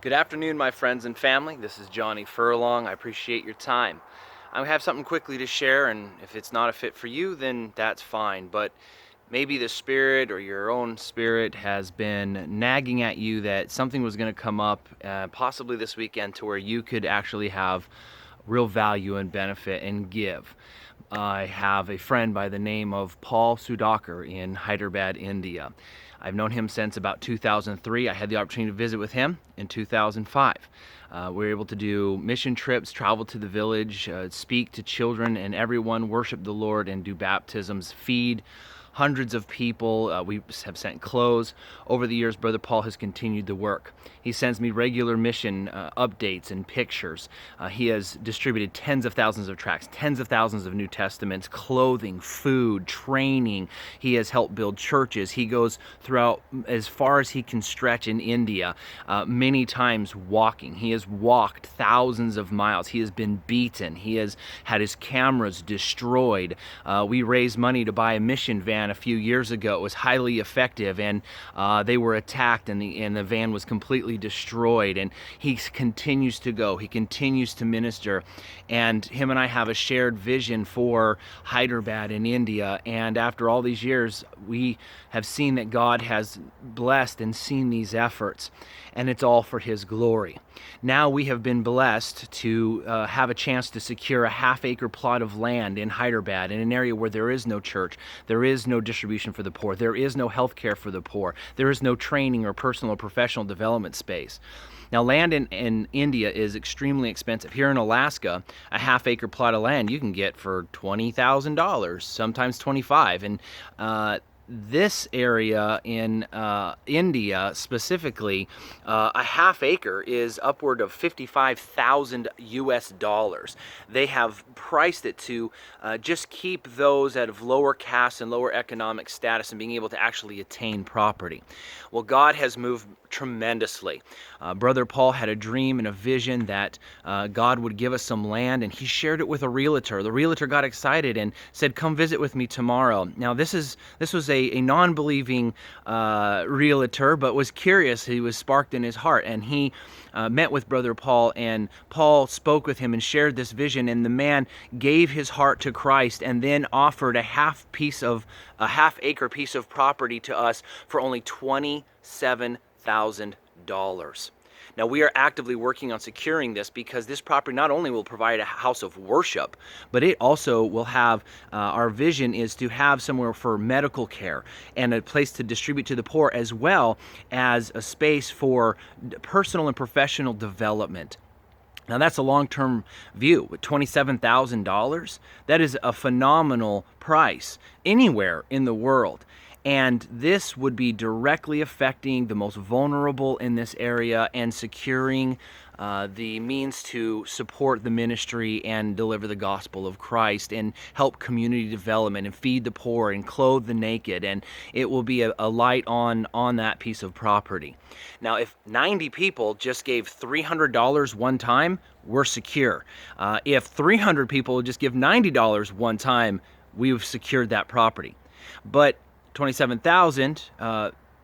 Good afternoon, my friends and family. This is Johnny Furlong. I appreciate your time. I have something quickly to share, and if it's not a fit for you, then that's fine. But maybe the spirit or your own spirit has been nagging at you that something was going to come up, possibly this weekend, to where you could actually have real value and benefit and give. I have a friend by the name of Paul Sudhakar in Hyderabad, India. I've known him since about 2003. I had the opportunity to visit with him in 2005. We were able to do mission trips, travel to the village, speak to children and everyone, worship the Lord, and do baptisms, feed hundreds of people. We have sent clothes. Over the years, Brother Paul has continued the work. He sends me regular mission updates and pictures. He has distributed tens of thousands of tracts, tens of thousands of New Testaments, clothing, food, training. He has helped build churches. He goes throughout as far as he can stretch in India, many times walking. He has walked thousands of miles. He has been beaten. He has had his cameras destroyed. We raised money to buy a mission van a few years ago. It was highly effective, and they were attacked, and the van was completely destroyed. And he continues to go. He continues to minister, and him and I have a shared vision for Hyderabad in India. And after all these years, we have seen that God has blessed and seen these efforts, and it's all for His glory. Now we have been blessed to have a chance to secure a half-acre plot of land in Hyderabad, in an area where there is no church, there is no distribution for the poor, there is no health care for the poor, there is no training or personal or professional development space. Now, land in India is extremely expensive. Here in Alaska, a half-acre plot of land you can get for $20,000, sometimes $25,000, and this area in India specifically, a half acre is upward of 55,000 US dollars. They have priced it to just keep those out of lower caste and lower economic status and being able to actually attain property. Well, God has moved tremendously. Brother Paul had a dream and a vision that God would give us some land, and he shared it with a realtor. The realtor got excited and said, "Come visit with me tomorrow." Now, this was a non-believing realtor, but was curious. He was sparked in his heart, and he met with Brother Paul, and Paul spoke with him and shared this vision, and the man gave his heart to Christ and then offered a half-acre piece of property to us for only $27,000. Now, we are actively working on securing this, because this property not only will provide a house of worship, but it also will have, our vision is to have somewhere for medical care and a place to distribute to the poor, as well as a space for personal and professional development. Now, that's a long-term view. With $27,000, that is a phenomenal price anywhere in the world. And this would be directly affecting the most vulnerable in this area and securing the means to support the ministry and deliver the gospel of Christ and help community development and feed the poor and clothe the naked. And it will be a light on that piece of property. Now, if 90 people just gave $300 one time, we're secure. If 300 people just give $90 one time, we've secured that property. But 27,000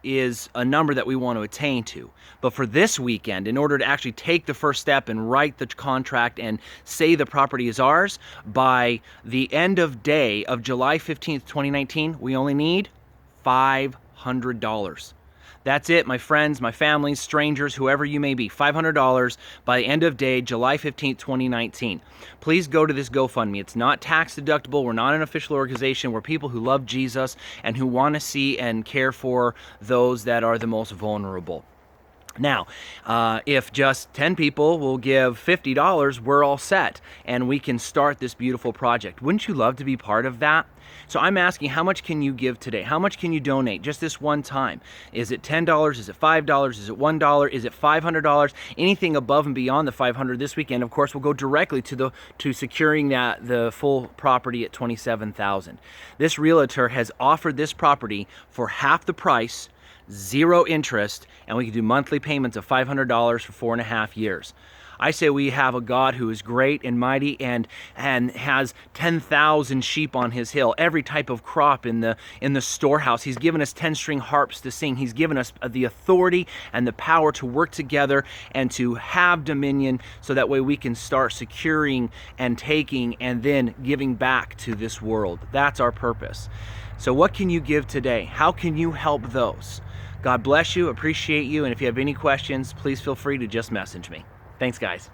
is a number that we want to attain to. But for this weekend, in order to actually take the first step and write the contract and say the property is ours, by the end of day of July 15th, 2019, we only need $500. That's it, my friends, my family, strangers, whoever you may be. $500 by the end of day, July 15th, 2019. Please go to this GoFundMe. It's not tax deductible. We're not an official organization. We're people who love Jesus and who want to see and care for those that are the most vulnerable. Now, if just 10 people will give $50, we're all set, and we can start this beautiful project. Wouldn't you love to be part of that? So I'm asking, how much can you give today? How much can you donate just this one time? Is it $10? Is it $5? Is it $1? Is it $500? Anything above and beyond the $500 this weekend, of course, will go directly to securing the full property at $27,000. This realtor has offered this property for half the price, 0 interest, and we can do monthly payments of $500 for 4.5 years. I say we have a God who is great and mighty and has 10,000 sheep on his hill, every type of crop in the storehouse. He's given us 10-string harps to sing. He's given us the authority and the power to work together and to have dominion, so that way we can start securing and taking and then giving back to this world. That's our purpose. So what can you give today? How can you help those? God bless you, appreciate you, and if you have any questions, please feel free to just message me. Thanks, guys.